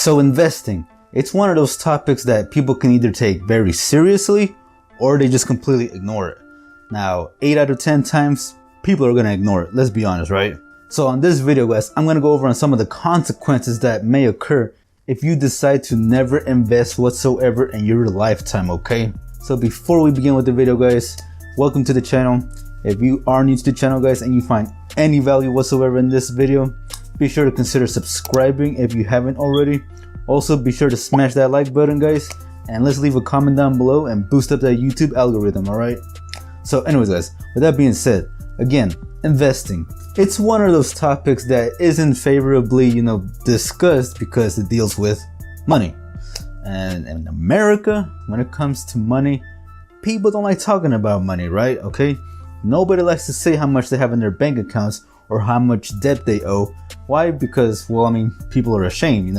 So investing, it's one of those topics that people can either take very seriously or they just completely ignore it. Now, 8 out of 10 times, people are gonna ignore it, let's be honest, right? So on this video, guys, I'm gonna go over on some of the consequences that may occur if you decide to never invest whatsoever in your lifetime, okay? So before we begin with the video, guys, welcome to the channel. If you are new to the channel, guys, and you find any value whatsoever in this video, be sure to consider subscribing if you haven't already. Also, be sure to smash that like button, guys, and let's leave a comment down below and boost up that YouTube algorithm, alright? So anyways, guys, with that being said, again, investing. It's one of those topics that isn't favorably, discussed because it deals with money. And in America, when it comes to money, people don't like talking about money, right? Okay? Nobody likes to say how much they have in their bank accounts or how much debt they owe. Why? Because, people are ashamed,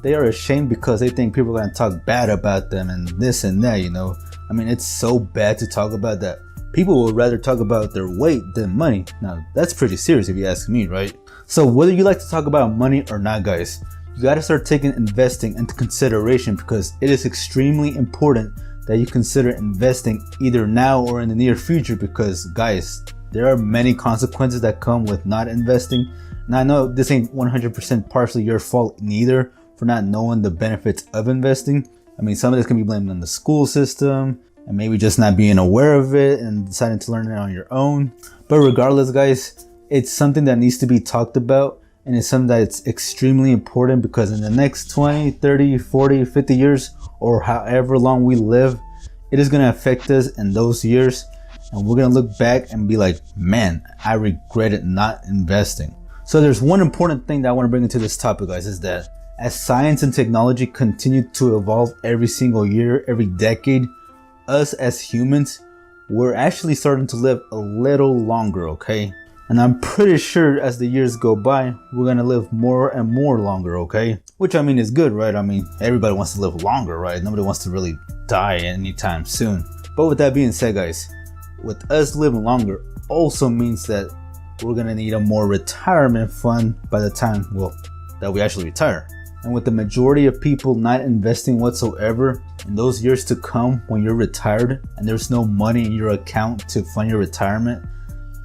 They are ashamed because they think people are going to talk bad about them and this and that, It's so bad to talk about that. People would rather talk about their weight than money. Now, that's pretty serious if you ask me, right? So whether you like to talk about money or not, guys, you got to start taking investing into consideration because it is extremely important that you consider investing either now or in the near future because, guys, there are many consequences that come with not investing. And I know this ain't 100% partially your fault neither for not knowing the benefits of investing. Some of this can be blamed on the school system and maybe just not being aware of it and deciding to learn it on your own. But regardless, guys, it's something that needs to be talked about, and it's something that's extremely important because in the next 20, 30, 40, 50 years, or however long we live, it is going to affect us in those years. And we're going to look back and be like, man, I regretted not investing. So there's one important thing that I want to bring into this topic, guys, is that as science and technology continue to evolve every single year, every decade, us as humans, we're actually starting to live a little longer, okay? And I'm pretty sure as the years go by, we're going to live more and more longer, okay? Which is good, right? Everybody wants to live longer, right? Nobody wants to really die anytime soon. But with that being said, guys, with us living longer also means that we're going to need a more retirement fund by the time, that we actually retire. And with the majority of people not investing whatsoever in those years to come when you're retired and there's no money in your account to fund your retirement,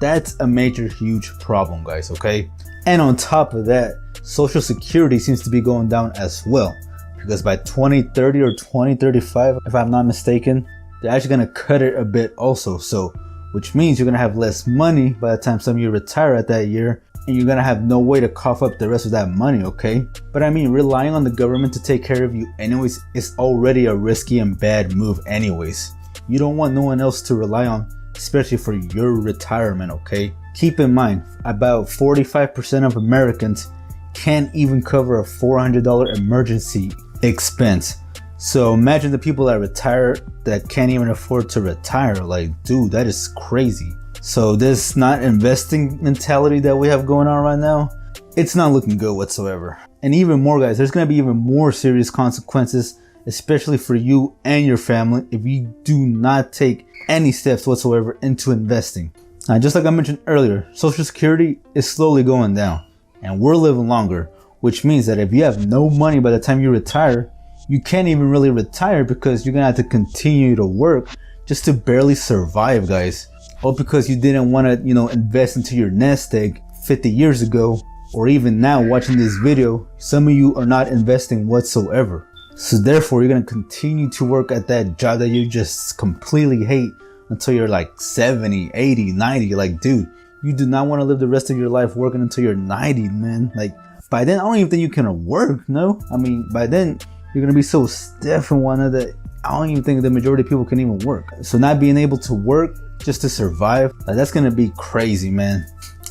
that's a major, huge problem, guys, okay? And on top of that, Social Security seems to be going down as well because by 2030 or 2035, if I'm not mistaken, they're actually going to cut it a bit also. So, which means you're going to have less money by the time some of you retire at that year, and you're going to have no way to cough up the rest of that money, okay? But relying on the government to take care of you anyways is already a risky and bad move anyways. You don't want no one else to rely on, especially for your retirement, okay? Keep in mind, about 45% of Americans can't even cover a $400 emergency expense. So imagine the people that retire that can't even afford to retire. Like, dude, that is crazy. So this not investing mentality that we have going on right now, it's not looking good whatsoever. And even more, guys, there's going to be even more serious consequences, especially for you and your family, if you do not take any steps whatsoever into investing. Now, just like I mentioned earlier, Social Security is slowly going down and we're living longer, which means that if you have no money by the time you retire, you can't even really retire because you're gonna have to continue to work just to barely survive, guys. All because you didn't want to, invest into your nest egg 50 years ago, or even now watching this video, some of you are not investing whatsoever. So therefore, you're gonna continue to work at that job that you just completely hate until you're like 70, 80, 90. Like, dude, you do not want to live the rest of your life working until you're 90, man. Like, by then, I don't even think you can work, no? By then, you're going to be so stiff and whatnot that I don't even think the majority of people can even work. So not being able to work just to survive, that's going to be crazy, man.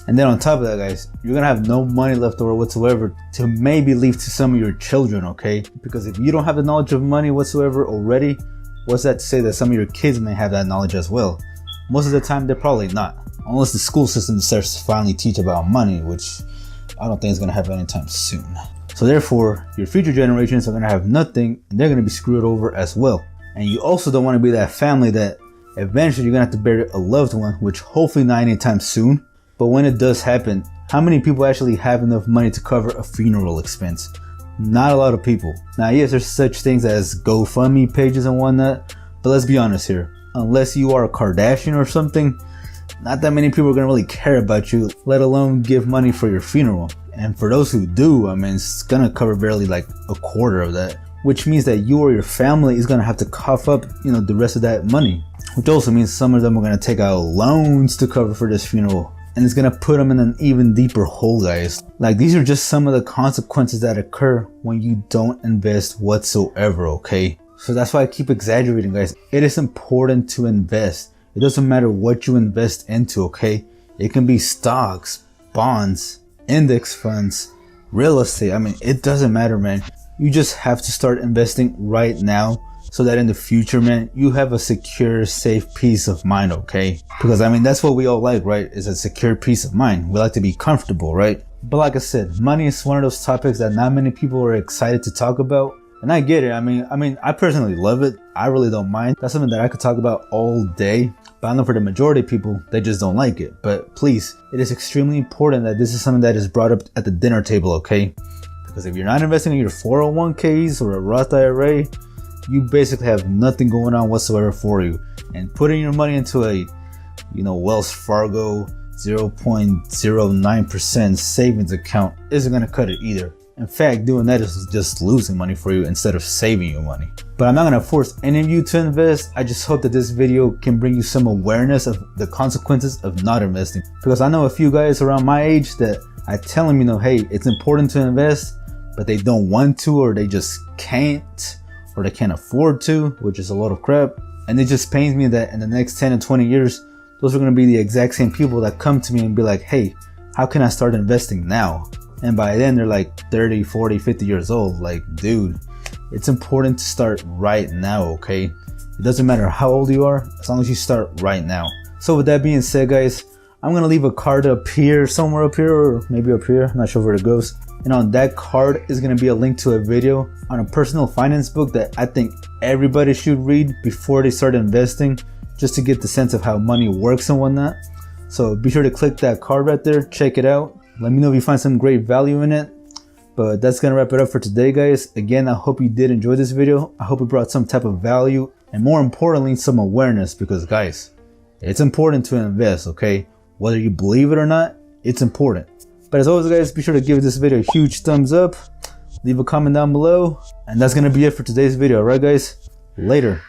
And then on top of that, guys, you're going to have no money left over whatsoever to maybe leave to some of your children, okay? Because if you don't have the knowledge of money whatsoever already, what's that to say that some of your kids may have that knowledge as well? Most of the time, they're probably not. Unless the school system starts to finally teach about money, which I don't think is going to happen anytime soon. So therefore, your future generations are going to have nothing and they're going to be screwed over as well. And you also don't want to be that family that eventually you're going to have to bury a loved one, which hopefully not anytime soon. But when it does happen, how many people actually have enough money to cover a funeral expense? Not a lot of people. Now, yes, there's such things as GoFundMe pages and whatnot, but let's be honest here. Unless you are a Kardashian or something, not that many people are gonna really care about you, let alone give money for your funeral. And for those who do, I mean, it's gonna cover barely like a quarter of that, which means that you or your family is gonna have to cough up, the rest of that money. Which also means some of them are gonna take out loans to cover for this funeral. And it's gonna put them in an even deeper hole, guys. Like, these are just some of the consequences that occur when you don't invest whatsoever, okay? So that's why I keep exaggerating, guys. It is important to invest. It doesn't matter what you invest into, okay? It can be stocks, bonds, index funds, real estate. I mean, it doesn't matter, man. You just have to start investing right now so that in the future, man, you have a secure, safe peace of mind, okay? Because I mean, that's what we all like, right? Is a secure peace of mind. We like to be comfortable, right? But like I said, money is one of those topics that not many people are excited to talk about. And I get it. I mean, I personally love it. I really don't mind. That's something that I could talk about all day. But I know for the majority of people, they just don't like it. But please, it is extremely important that this is something that is brought up at the dinner table, okay? Because if you're not investing in your 401ks or a Roth IRA, you basically have nothing going on whatsoever for you. And putting your money into a, Wells Fargo 0.09% savings account isn't going to cut it either. In fact, doing that is just losing money for you instead of saving you money. But I'm not going to force any of you to invest. I just hope that this video can bring you some awareness of the consequences of not investing. Because I know a few guys around my age that I tell them, hey, it's important to invest, but they don't want to, or they just can't, or they can't afford to, which is a lot of crap. And it just pains me that in the next 10 and 20 years, those are going to be the exact same people that come to me and be like, hey, how can I start investing now? And by then they're like 30, 40, 50 years old. Like, dude, it's important to start right now, okay? It doesn't matter how old you are, as long as you start right now. So with that being said, guys, I'm going to leave a card up here, somewhere up here, or maybe up here. I'm not sure where it goes. And on that card is going to be a link to a video on a personal finance book that I think everybody should read before they start investing, just to get the sense of how money works and whatnot. So be sure to click that card right there, check it out. Let me know if you find some great value in it. But that's going to wrap it up for today, guys. Again, I hope you did enjoy this video. I hope it brought some type of value and, more importantly, some awareness, because guys, it's important to invest, okay? Whether you believe it or not, it's important. But as always, guys, be sure to give this video a huge thumbs up, leave a comment down below, and that's going to be it for today's video. All right, guys, later.